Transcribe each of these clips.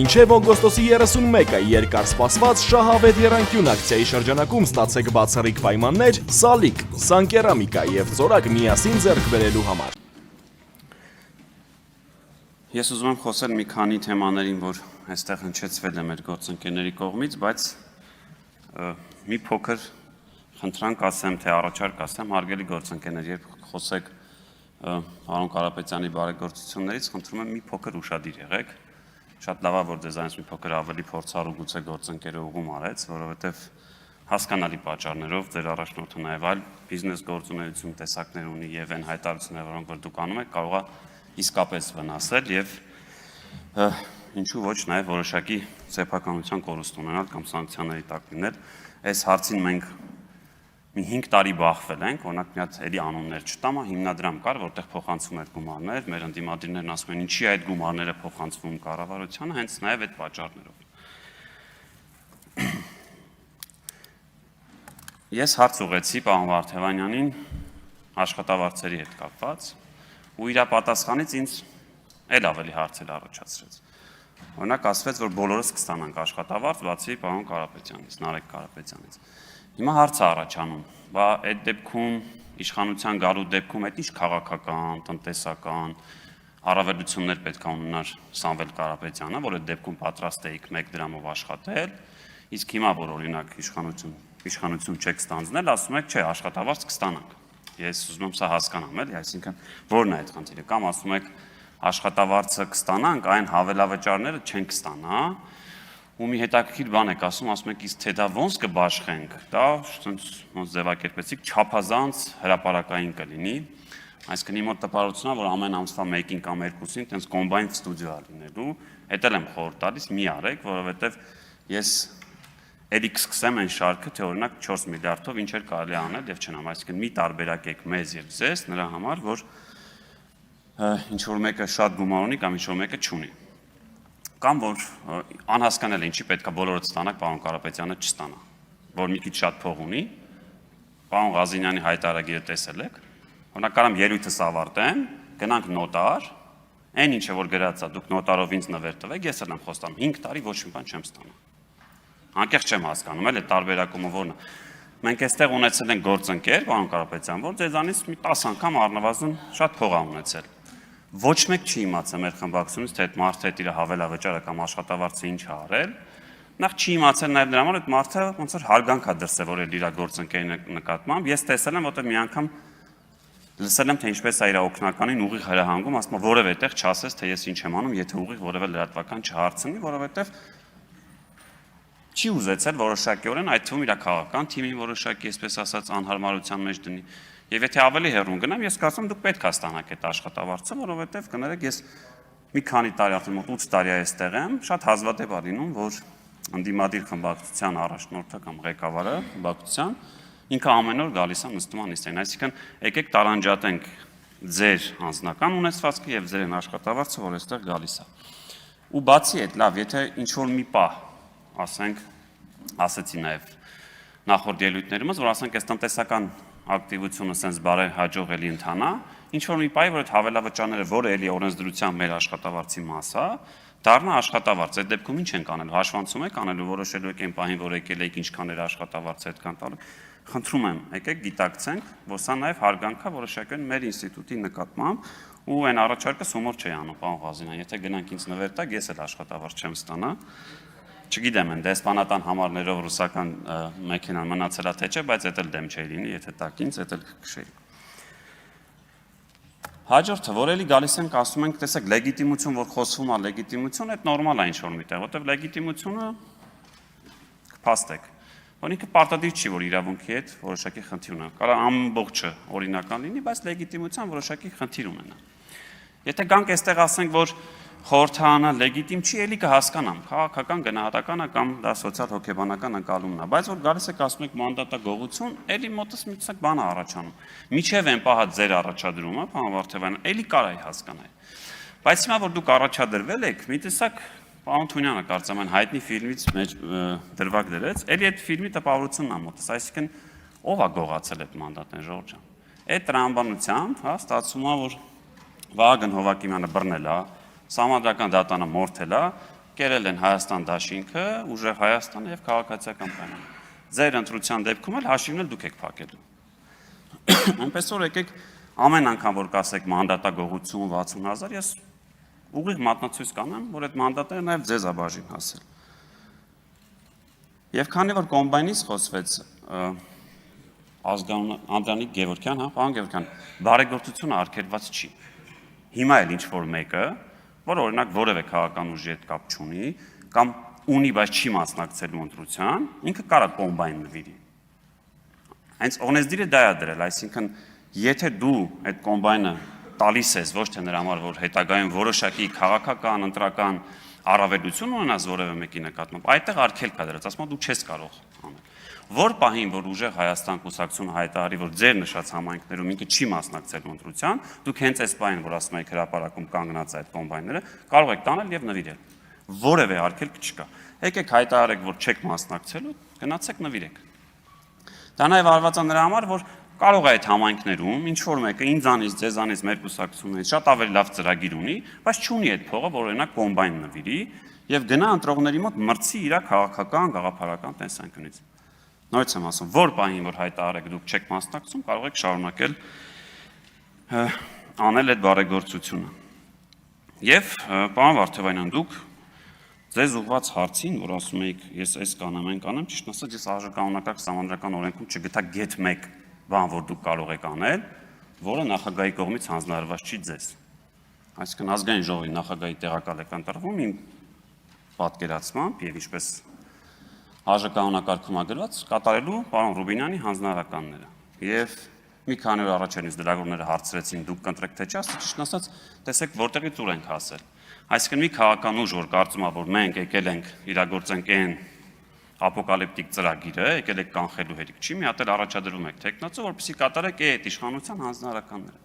Մինչև օգոստոսի 31-ը երկար սպասված շահավետ եռանկյուն ակցիայի շրջանակում ստացեք բացառիկ պայմաններ Սալիկ, Սանկերամիկա եւ Ծորակ միասին ձեռք բերելու համար։ Ես ուզում եմ խոսել մի քանի թեմաներին, որ այստեղ հնչեցվել է մեր գործընկերների կողմից, բայց մի փոքր խնդրանք ասեմ, թե առաջարկ ասեմ, հարգելի գործընկերներ, երբ խոսեք պարոն Կարապետյանի բարեգործություններից, խնդրում եմ մի փոքր ուշադիր եղեք։ Շատ լավ է, որ ձեզանից մի փոքր ավելի փորձառու գուցե գործընկերը ուղում արեց, որովհետև հասկանալի պատճառներով ձեր առաջնորդը նաև այլ բիզնես գործունեություն տեսակներ ունի եւ այն հայտարարությունները, որոնք որ դուք անում եք, կարող է իսկապես վնասել եւ ինչու ոչ նաև որոշակի սեփականության կորուստ ունենալ կամ սանկցիաների տակ լինել։ Այս հարցին մենք մի 5 տարի բախվել ենք, օրինակ մի հատ էլի անուններ չտամ, հիմնադրամ կար, որտեղ փոխանցում էր գումարներ, մեր ընդդիմադիրներն ասում են, ինչի այդ գումարները փոխանցվում կառավարությանը, հենց նաև այդ պատճառներով։ Ես հարց ուղեցի պարոն Վարդևանյանին աշխատավարձերի հետ կապված, ու իր պատասխանից ինձ էլ ավելի հարցեր առաջացրեց։ Օրինակ ասվեց, որ բոլորս կստանանք աշխատավարձ, բացի պարոն Կարապետյանից, Նարեկ Կարապետյանից։ Հիմա հարց է առաջանում, բա այդ դեպքում իշխանության գալու դեպքում այդ ինչ քաղաքական, տնտեսական առավելություններ պետք է ունենար Սամվել Կարապետյանը, որ այդ դեպքում պատրաստ էիք 1 դրամով աշխատել, իսկ հիմա որ օրինակ իշխանություն չեք ստանձնել, ասում եք, չէ, աշխատավարձ կստանանք։ Ես ուզում եմ սա հասկանամ, էլի, այսինքն ո՞րն է այդ խնդիրը, կամ ասում եք աշխատավարձը կստանանք, այն հավելավճարները չենք ստանա, ու մի հետաքրքիր բան եք ասում եք, իսկ թե դա ոնց կբաշխենք, դա ոնց ձևակերպեցիք, չափազանց հրապարակային կլինի, այսինքն իմ մոտ տպարությունն է, որ ամեն ամսվա 1-ին կամ 2-ին տենց կոմբայն ստուդիո է լինելու, էդ էլ եմ խորհուրդ տալիս, մի արեք, որովհետև ես էլի կսկսեմ այն շարքը, թե օրինակ 4 միլիարդով ինչեր կարելի անել եւ չնամ, այսինքն մի տարբերակեք մեզ եւ ձեզ նրա համար, որ ինչ որ մեկը շատ գումար ունի կամ ինչ որ մեկը չունի։ Կամ որ անհասկանալի ինչի պետքա բոլորը ստանաք, պարոն Կարապետյանը չստանա, որ մի քիչ շատ փող ունի, պարոն Ղազինյանի հայտարարագիրը տեսել եք, օրինակ կարամ ելույթս ավարտեմ, գնանք նոտար, այն ինչը որ գրած է, դուք նոտարով ինձ նվեր տվեք, ես էլ եմ խոստանում 5 տարի ոչ մի բան չեմ ստանա։ Անկեղծ չեմ հասկանում, էլ է տարբերակումը որն է։ Մենք այստեղ ունեցել ենք գործընկեր, պարոն Կարապետյան, որ ձեզանից մի 10 անգամ առնվազն շատ փող է ունեցել։ Ոչ մեկ չի իմացել մեր խմբակցությունից, թե այդ մարդը այդ իր հավելավճարը կամ աշխատավարձը ինչ է արել։ Նախ չի իմացել նաև դրա համար, այդ մարդը ոնց որ հարգանք է դրսևորել իր գործընկերի նկատմամբ։ Ես տեսել եմ, որտեղ մի անգամ լսել եմ, թե ինչպես է իր օգնականին ուղիղ հրահանգում, ասում է որևէ տեղ չասես, թե ես ինչ եմ անում, եթե ուղիղ որևէ լրատվական չհարցնի, որովհետև չի ուզեցել որոշակիորեն այդ թվում իր քաղաքական թիմին որոշակի, այսպես ասած, անհարմարության մեջ դնի։ Եվ եթե ավելի հեռուն գնամ, ես կարծում դուք պետք է ստանաք այդ աշխատավարձը, որովհետև կներեք, ես մի քանի տարի, արդեն մոտ 8 տարի այստեղ եմ, շատ հազվադեպ է լինում, որ ընդդիմադիր խմբակցության առաջնորդը կամ ղեկավարը խմբակցության ինքը ամեն օր գալիս է նստում անիստեն, այսինքն եկեք տարանջատենք ձեր անձնական ունեցվածքը եւ ձեր աշխատավարձը, որ այստեղ գալիս է։ Ու բացի այդ, լավ, եթե ինչ որ մի պահ ասենք, ասեցի նաև նախորդ ելույթներումս, որ ասենք այս տնտեսական ակտիվությունը սենց բարեհաջող էլի ընթանա, ինչ որ մի պահի, որ այդ հավելավճարները, որը էլի օրենսդրության մեր աշխատավարձի մաս է, դառնա աշխատավարձ։ Այդ դեպքում ինչ ենք անելու, հաշվանցում եք անելու, որոշելու եք այն պահին, որ եկել եք ինչքան էր աշխատավարձը այդքան տալու։ Խնդրում եմ, եկեք գիտակցենք, որ սա նաև հարգանք է որոշակի մեր ինստիտուտի նկատմամբ, ու այն առաջարկը սումոր չի անում, պարոն Ղազինյան, եթե գնանք ինձ նվեր տակ, ես էլ աշխատավարձ չեմ ստանա։ Չգիտեմ, են դեսպանատան համարներով ռուսական մեքենան մնացել է թե չէ, բայց այդ էլ դեմ չի լինի, եթե տակ ինձ, այդ էլ կքշեի։ Հաջորդը, որ էլի գալիս ենք, ասում ենք, տեսեք, լեգիտիմություն, որ խոսվում է լեգիտիմություն, այդ նորմալ է ինչ-որ միտեղ, որտեղ լեգիտիմությունը կփաստեք, որ ինքը պարտադիր չի, որ իրավունքի հետ որոշակի խնդիր ունենա։ Կարող ամբողջը օրինական լինի, բայց լեգիտիմության որոշակի խնդիր ունենա։ Եթե գանք այստեղ ասենք, որ խորհրդարանը լեգիտիմ չի, էլի կհասկանամ, քաղաքական գնահատականը կամ դա սոցիալ-հոգեբանական ընկալումն է, բայց որ գալիս եք ասում եք մանդատագողություն, էլի մոտս մի տեսակ բան է առաջանում։ Միջև են պահա ձեր առաջադրումը, պարոն Վարդևյան, էլի կարա հասկանալ։ Բայց հիմա որ դուք առաջադրվել եք, մի տեսակ պարոն Թունյանը կարծեմ այն հայտնի ֆիլմից մեջ դրվագ դրեց, էլի այդ ֆիլմի տպավորությունն է մոտս, այսինքն ով է գողացել այդ մանդատն, Ժորժ ջան։ Այդ տրամաբանությամբ, հա, ստացվում է, որ Վահագն Հովակիմյանը բռնել է, Սահմանադրական դատանը մորթել է, կերել են Հայաստան դաշինքը, ուժեղ Հայաստանը եւ քաղաքացիական պայմանը։ Ձեր ընտրության դեպքում էլ հաշիվն էլ դուք եք փակելու։ Այնպես որ եկեք ամեն անգամ որ կասեք մանդատագողություն 60,000, ես ուղիղ մատնացույց կանեմ, որ այդ մանդատները նաեւ ձեզ է բաժին հասել։ Եվ քանի որ կոմբայնից խոսվեց ազգանուն Անդրանիկ Գևորգյան, պարոն Գևորգյան, բարեգործությունը արգելված չի։ Հիմա էլ ինչ որ մեկը, որ օրինակ որևէ քաղաքական ուժի հետ կապ չունի, կամ ունի, բայց չի մասնակցելու ընտրության, ինքը կարա կոմբայն նվիրի։ Հենց օրենսդիրը դա է դրել, այսինքն եթե դու այդ կոմբայնը տալիս ես ոչ թե նրա համար, որ հետագայում որոշակի քաղաքական, ընտրական առավելություն ունենաս որևէ մեկի նկատմամբ, այդտեղ արգելք կա դրած, ասում դու չես կարող անել։ Որ պահին, որ ուժեղ Հայաստան կուսակցությունը հայտարարի, որ ձեր նշած համայնքներում ինքը չի մասնակցելու ընտրության, դուք հենց այս պահին, որ ասում եք հրապարակում կանգնած այդ կոմբայնները, կարող եք տանել եւ նվիրել։ Որևէ արգելք չկա։ Եկեք հայտարարեք, որ չեք մասնակցելու, գնացեք նվիրեք։ Դա նաև արված է նրա համար, որ կարող է այդ համայնքներում ինչ որ մեկը ինձանից, ձեզանից, մեր կուսակցությունից շատ ավելի լավ ծրագիր ունի, բայց չունի այդ փողը, որ օրինակ կոմբայն նվիրի եւ գնա ընտրողների մոտ մրցի իր քաղաքական, գաղափարական տեսանկյունից։ Նորից եմ ասում, որ պահին, որ հայտարարեք դուք չեք մասնակցում, կարող եք շարունակել անել այդ բարեգործությունը։ Եվ պարոն Վարդևանյան, դուք ձեզ ուղված հարցին, որ ասում եք, ես այս կանեմ, այն կանեմ, ճիշտ ասած, ես արժեքանոնակարգ սահմանադրական օրենքում չգտա գեթ 1 բան, որ դուք կարող եք անել, որը նախագահի կողմից հանձնարարված չի ձեզ։ Այսինքն ազգային ժողովի նախագահի տեղակալ եք ընտրվում իմ պատկերացմամբ եւ ինչպես արժեքանոնակարգում է գրված, կատարելու պարոն Ռուբինյանի հանձնարարականները։ Եվ մի քանի օր առաջ ինձ լրագրողները հարցրեցին, դուք կընտրեք թե չէ, ճիշտ ասած, տեսեք որտեղից ուր ենք հասել։ Այսինքն մի քաղաքական ուժ, որ կարծում է, որ մենք եկել ենք իրագործենք այն ապոկալիպտիկ ծրագիրը, եկել եք կանխելու հերիք չի, մի հատ էլ առաջադրում եք տեխնացու, որպեսզի կատարեք այդ իշխանության հանձնարարականները։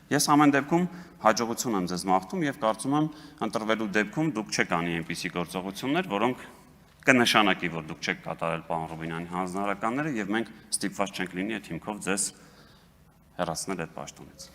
Ես ամեն դեպքում հաջողություն եմ ձեզ մաղթում եւ կարծում եմ ընտրվելու դեպքում դուք չեք անի այնպիսի գործողություններ, որոնք կնշանակի, որ դուք չեք կատարել պարոն Ռուբինյանի հանձնարարականները եւ մենք ստիպված չենք լինի այդ հիմքով ձեզ հեռացնել այդ պաշտոնից։